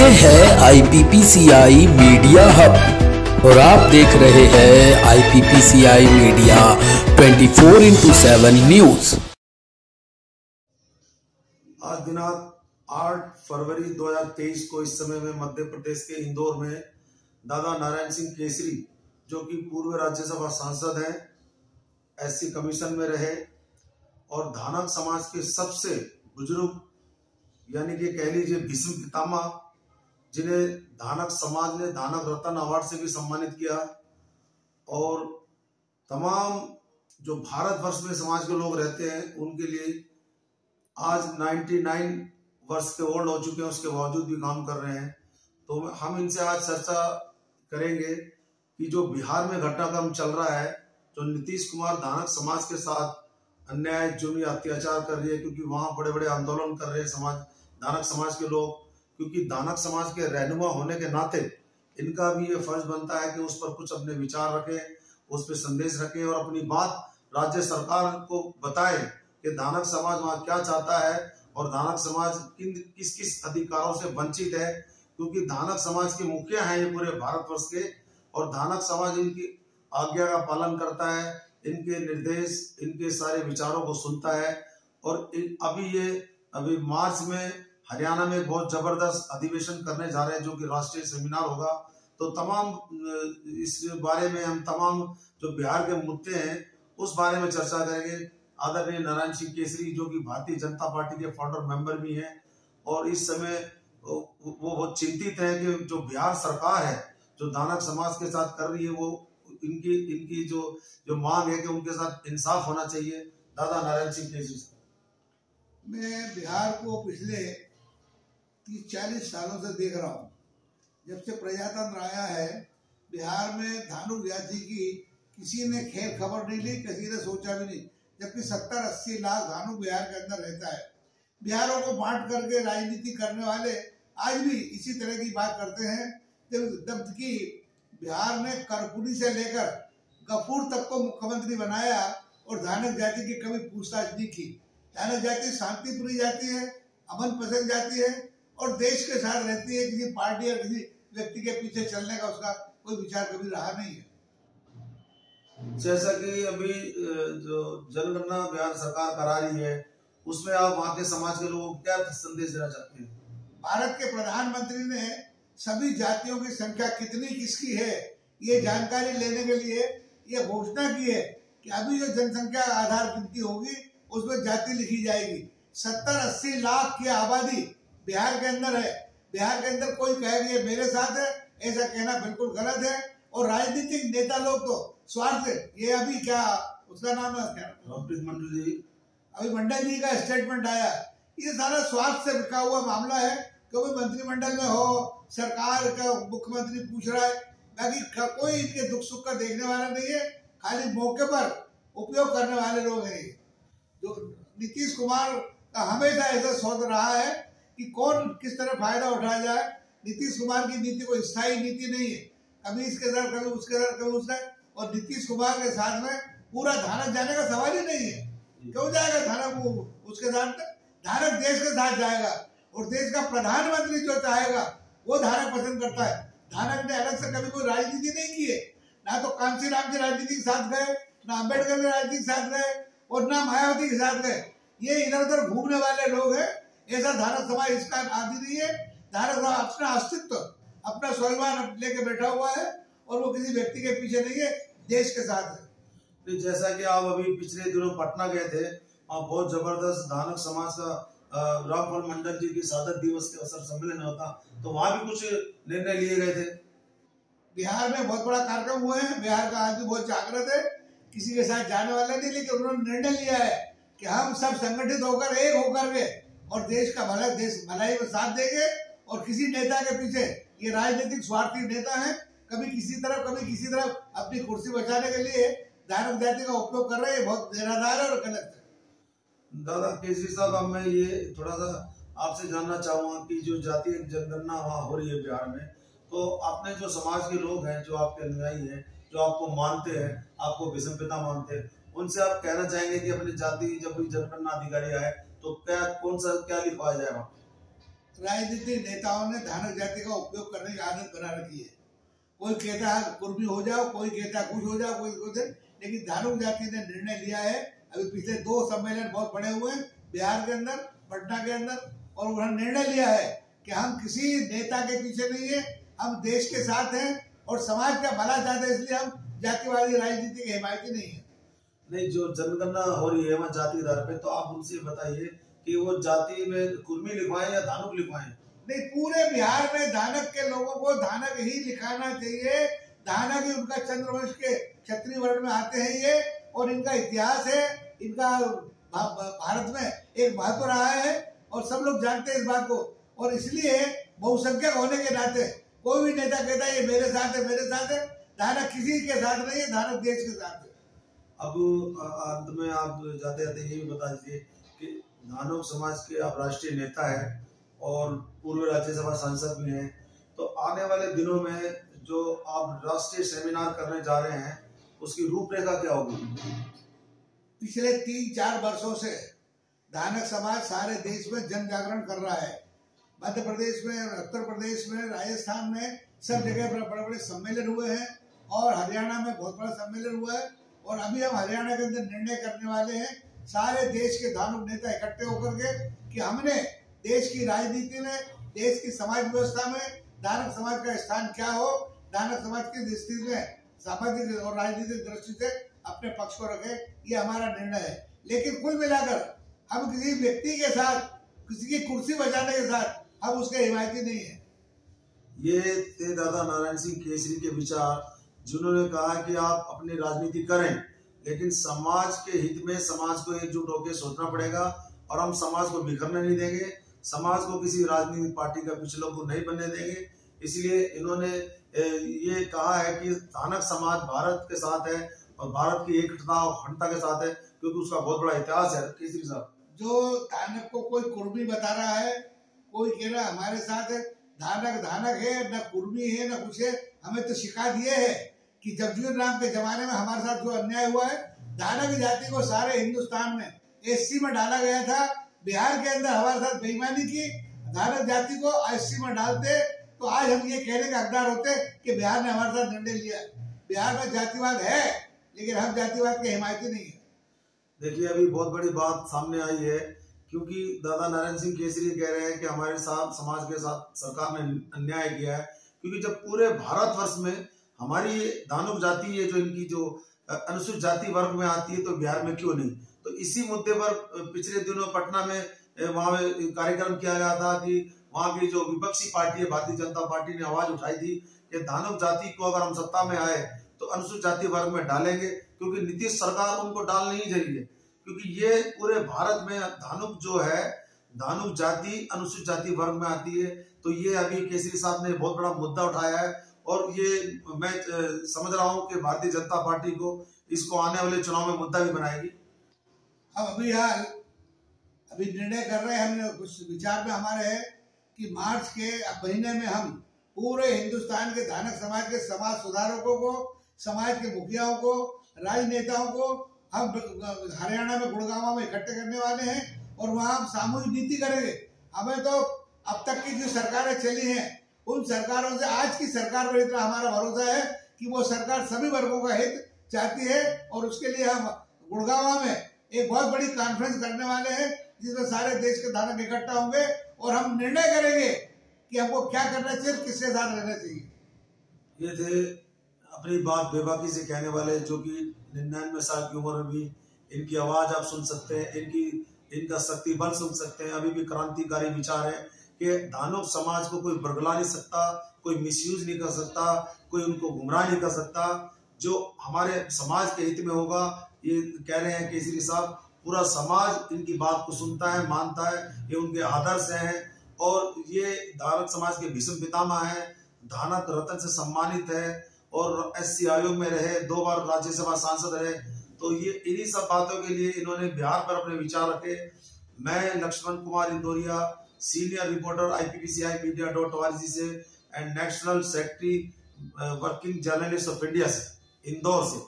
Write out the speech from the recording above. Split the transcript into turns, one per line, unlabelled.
ये है IPPCI media hub और आप देख रहे हैं IPPCI मीडिया 24/7 न्यूज।
आज दिनांक 8 फरवरी 2023 को इस समय में मध्य प्रदेश के इंदौर में दादा नारायण सिंह केसरी, जो कि पूर्व राज्यसभा सांसद हैं, SC कमीशन में रहे और धानक समाज के सबसे बुजुर्ग यानी कि कह लीजिए भीष्म पितामह, जिन्हें धानक समाज ने धानक रत्न अवार्ड से भी सम्मानित किया, और तमाम जो भारतवर्ष में समाज के लोग रहते हैं उनके लिए आज 99 वर्ष के ओल्ड हो चुके हैं, उसके बावजूद भी काम कर रहे हैं। तो हम इनसे आज चर्चा करेंगे कि जो बिहार में घटनाक्रम चल रहा है, जो नीतीश कुमार धानक समाज के साथ अन्याय जुल्म या अत्याचार कर रही है, क्योंकि वहां बड़े बड़े आंदोलन कर रहे हैं समाज धानक समाज के लोग, क्योंकि धानक समाज के रहनुमा होने के नाते इनका भी ये फर्ज बनता है कि उस पर कुछ अपने विचार रखें, उस पर संदेश रखें और अपनी बात राज्य सरकार को बताएं कि धानक समाज वहाँ क्या चाहता है और धानक समाज किस किस अधिकारों से वंचित है, क्योंकि धानक समाज के मुखिया हैं ये पूरे भारतवर्ष के, और धानक समाज इनकी आज्ञा का पालन करता है, इनके निर्देश, इनके सारे विचारों को सुनता है। और अभी मार्च में हरियाणा में बहुत जबरदस्त अधिवेशन करने जा रहे हैं, जो कि राष्ट्रीय सेमिनार होगा। तो तमाम इस बारे में हम तमाम जो बिहार के मुद्दे हैं उस बारे में चर्चा करेंगे। आदरणीय नारायण सिंह केसरी, जो कि भारतीय जनता पार्टी के फाउंडर मेंबर भी हैं, और इस समय वो बहुत चिंतित हैं कि जो बिहार सरकार है जो धानक समाज के साथ कर रही है, वो इनकी जो मांग है कि उनके साथ इंसाफ होना चाहिए। दादा नारायण सिंह केसरी।
मैं बिहार को पिछले 30-40 सालों से देख रहा हूँ। जब से प्रजातंत्र आया है, बिहार में धानु जाति की किसी ने खैर खबर नहीं ली, किसी ने सोचा भी नहीं, जबकि 70-80 लाख धानु बिहार के अंदर रहता है। बिहारों को बांट करके राजनीति करने वाले आज भी इसी तरह की बात करते हैं। जबकि बिहार ने करपुरी से लेकर गफूर तक को मुख्यमंत्री बनाया और धानक जाति की कभी पूछताछ नहीं की। धानक जाति शांतिप्रिय जाति है, अमन पसंद जाति है और देश के साथ रहती है। किसी पार्टी या किसी व्यक्ति के पीछे चलने का उसका कोई विचार कभी रहा नहीं है।
जैसा कि अभी जो जनगणना बिहार सरकार करा रही है, उसमें आप वहाँ के समाज के लोगों को क्या संदेश देना चाहते हैं? भारत
के प्रधानमंत्री ने सभी जातियों की संख्या कितनी किसकी है ये जानकारी लेने के लिए ये घोषणा की है कि अभी जो जनसंख्या आधार गिनती होगी उसमें जाति लिखी जाएगी। 70-80 लाख की आबादी बिहार के अंदर है। बिहार के अंदर कोई कहे ये मेरे साथ है, ऐसा कहना बिल्कुल गलत है। और राजनीतिक नेता लोग तो स्वार्थ, ये अभी क्या उसका नाम है क्या, अभी मंडल जी का स्टेटमेंट आया, ये सारा स्वार्थ से बिका हुआ मामला है। कभी मंत्रिमंडल में हो, सरकार का मुख्यमंत्री पूछ रहा है, बाकी कोई इनके दुख सुख का देखने वाला नहीं है, खाली मौके पर उपयोग करने वाले लोग हैं। जो नीतीश कुमार का हमेशा ऐसा सोच रहा है कि कौन किस तरह फायदा उठाया जाए। नीतीश कुमार की नीति कोई स्थायी नीति नहीं है, कभी इसके साथ कभी उसके साथ कभी उसका। और नीतीश कुमार के साथ में पूरा धानक जाने का सवाल ही नहीं है। क्यों जाएगा धानक उसके साथ? धानक देश के साथ जाएगा और देश का प्रधानमंत्री जो चाहेगा वो धानक पसंद करता है। धानक ने अलग से कभी कोई राजनीति नहीं की है, ना तो कांशीराम की राजनीति के साथ गए, ना अम्बेडकर की राजनीति के साथ गए और ना मायावती के साथ गए। ये इधर उधर घूमने वाले लोग हैं। ऐसा धानक समाज इसका आदि नहीं है। धानक समाज अपना अस्तित्व, अपना स्वाभिमान लेके बैठा हुआ है और वो किसी व्यक्ति के पीछे नहीं है, देश के साथ है।
जैसा कि आप अभी पिछले दिनों पटना गए थे, वहाँ बहुत जबरदस्त धानक समाज का रामफल मंडल जी की शहादत दिवस के अवसर सम्मेलन होता, तो वहाँ भी कुछ निर्णय लिए गए थे।
बिहार में बहुत बड़ा कार्यक्रम हुए हैं। बिहार का आदमी बहुत जागृत है, किसी के साथ जाने वाला नहीं, लेकिन उन्होंने निर्णय लिया है कि हम सब संगठित होकर एक होकर के और देश का भलाई में साथ देंगे। और किसी नेता के पीछे, ये राजनीतिक स्वार्थी नेता है, कभी किसी तरफ अपनी कुर्सी बचाने के लिए धानक जाति का उपयोग कर रहे हैं। बहुत निराधार है और गलत है।
दादा केसरी साहब, अब मैं ये थोड़ा सा आपसे जानना चाहूंगा कि जो जातीय जनगणना वहाँ हो रही है बिहार में, तो आपने जो समाज के लोग हैं, जो आपके अनुयायी हैं, जो आपको मानते हैं, आपको भीष्म पिता मानते हैं, उनसे आप कहना चाहेंगे कि अपनी जाति जब भी जनगणना अधिकारी आए तो क्या लिखवाया जाए?
राजनीतिक नेताओं ने धानक जाति का उपयोग करने की आदत बना रखी है। कोई कहता है कुर्मी हो जाओ, कोई कहता है कुछ हो जाओ, कोई कुछ, लेकिन धानक जाति ने निर्णय लिया है। अभी पिछले 2 सम्मेलन बहुत बड़े हुए हैं बिहार के अंदर, पटना के अंदर, और उन्होंने निर्णय लिया है कि हम किसी नेता के पीछे नहीं है, हम देश के साथ हैं और समाज का भला चाहते हैं, इसलिए हम जातिवादी राजनीति के हिमायती नहीं है।
नहीं, जो जनगणना हो रही है वहाँ जाति आधार पे, तो आप उनसे बताइए कि वो जाति में कुर्मी लिखवाएं या धानुक लिखवाएं?
नहीं, पूरे बिहार में धानक के लोगों को धानक ही लिखाना चाहिए। धानक ही उनका चंद्रवंश के क्षत्रिय वर्ण में आते हैं ये, और इनका इतिहास है, इनका भारत में एक महत्व रहा है और सब लोग जानते हैं इस बात को। और इसलिए बहुसंख्यक होने के नाते कोई भी नेता कहता है ये मेरे साथ है, मेरे साथ है, धानक किसी के साथ नहीं है, धानक देश के साथ है।
अब अंत में आप जाते जाते ये भी बता दीजिए कि धानुक समाज के आप राष्ट्रीय नेता हैं और पूर्व राज्यसभा सांसद भी हैं, तो आने वाले दिनों में जो आप राष्ट्रीय सेमिनार करने जा रहे हैं उसकी रूपरेखा क्या होगी?
पिछले 3-4 वर्षों से धानक समाज सारे देश में जन जागरण कर रहा है। मध्य प्रदेश में, उत्तर प्रदेश में, राजस्थान में सब जगह पर बड़े बड़े सम्मेलन हुए हैं और हरियाणा में बहुत बड़ा सम्मेलन हुआ है। और अभी हम हरियाणा के अंदर निर्णय करने वाले हैं सारे देश के धानुक नेता इकट्ठे होकर के कि हमने देश की राजनीति में, देश की समाज व्यवस्था में धानक समाज का स्थान क्या हो, धानक समाज की दृष्टि में सामाजिक और राजनीतिक दृष्टि से अपने पक्ष को रखे, ये हमारा निर्णय है। लेकिन कुल मिलाकर हम किसी व्यक्ति के साथ, किसी की कुर्सी बचाने के साथ हम उसके हिमायती नहीं है।
ये थे दादा नारायण सिंह केसरी के विचार, जिन्होंने कहा कि आप अपनी राजनीति करें लेकिन समाज के हित में समाज को एकजुट होकर सोचना पड़ेगा और हम समाज को बिखरने नहीं देंगे, समाज को किसी राजनीतिक पार्टी का पिछलों को नहीं बनने देंगे। इसलिए इन्होंने ये कहा है कि धानक समाज भारत के साथ है और भारत की एकता और अखंडता के साथ है, क्योंकि उसका बहुत बड़ा इतिहास है। केसरी साहब, जो
धानक को कोई कुर्मी बता रहा है, कोई कह रहा है हमारे साथ है, धानक धानक है, न कुर्मी है, न कुछ है। हमें तो शिकायत ये है कि जगजीवन राम के जमाने में हमारे साथ जो अन्याय हुआ है, धानक जाति को सारे हिंदुस्तान में एससी में डाला गया था। बिहार के अंदर हमारे साथ बेईमानी की, धानक जाति को एससी में डालते तो आज हम ये कहने के हकदार होते कि बिहार ने हमारे साथ निर्णय लिया। बिहार में जातिवाद है लेकिन हम जातिवाद के हिमायती नहीं है।
देखिए, अभी बहुत बड़ी बात सामने आई है, क्योंकि दादा नारायण सिंह केसरी कह रहे हैं कि हमारे साथ समाज के साथ सरकार ने अन्याय किया है, क्योंकि जब पूरे भारतवर्ष में हमारी धानुक जाति है जो इनकी जो अनुसूचित जाति वर्ग में आती है, तो बिहार में क्यों नहीं? तो इसी मुद्दे पर पिछले दिनों पटना में वहां कार्यक्रम किया गया था कि वहां की जो विपक्षी पार्टी है भारतीय जनता पार्टी ने आवाज उठाई थी कि धानुक जाति को अगर हम सत्ता में आए तो अनुसूचित जाति वर्ग में डालेंगे, क्योंकि नीतीश सरकार उनको डालनी ही चाहिए, क्योंकि ये पूरे भारत में धानुक जो है, धानुक जाति अनुसूचित जाति वर्ग में आती है। तो ये अभी केसरी साहब ने बहुत बड़ा मुद्दा उठाया है और ये मैं समझ रहा हूँ कि भारतीय जनता पार्टी को इसको आने वाले चुनाव में मुद्दा भी बनाएगी।
हम अभी निर्णय कर रहे हैं, हमने कुछ विचार में हमारे है कि मार्च के महीने में हम पूरे हिंदुस्तान के धानक समाज के समाज सुधारकों को, समाज के मुखियाओं को, राजनेताओं को हम हरियाणा में गुड़गांव में इकट्ठे करने वाले हैं और वहां हम सामूहिक नीति करेंगे। हमें तो अब तक की जो सरकारें चली हैं उन सरकारों से आज की सरकार पर इतना हमारा भरोसा है कि वो सरकार सभी वर्गों का हित चाहती है और उसके लिए हम गुड़गांव में एक बहुत बड़ी कॉन्फ्रेंस करने वाले हैं जिसमें सारे देश के धानक इकट्ठा होंगे और हम निर्णय करेंगे कि हमको क्या करना चाहिए, किसके साथ रहना चाहिए।
ये थे अपनी बात बेबाकी से कहने वाले, जो कि 99 साल की उम्र में भी इनकी आवाज आप सुन सकते हैं, इनका शक्ति बल सुन सकते हैं। अभी भी क्रांतिकारी विचार है कि धानुक समाज को कोई बरगला नहीं सकता, कोई मिसयूज नहीं कर सकता, कोई उनको गुमराह नहीं कर सकता। जो हमारे समाज के हित में होगा, ये कह रहे हैं केसरी साहब, पूरा समाज इनकी बात को सुनता है, मानता है, ये उनके आदर्श हैं और ये धानक समाज के भीष्म पितामह हैं, धानक रत्न से सम्मानित है और एससी आयोग में रहे, 2 बार राज्यसभा सांसद रहे। तो ये इन्हीं सब बातों के लिए इन्होंने बिहार पर अपने विचार रखे। मैं Laxman Kumar Indoria, senior reporter IPPCI-media.org से and national secretary working journalist of India से, इंदौर से।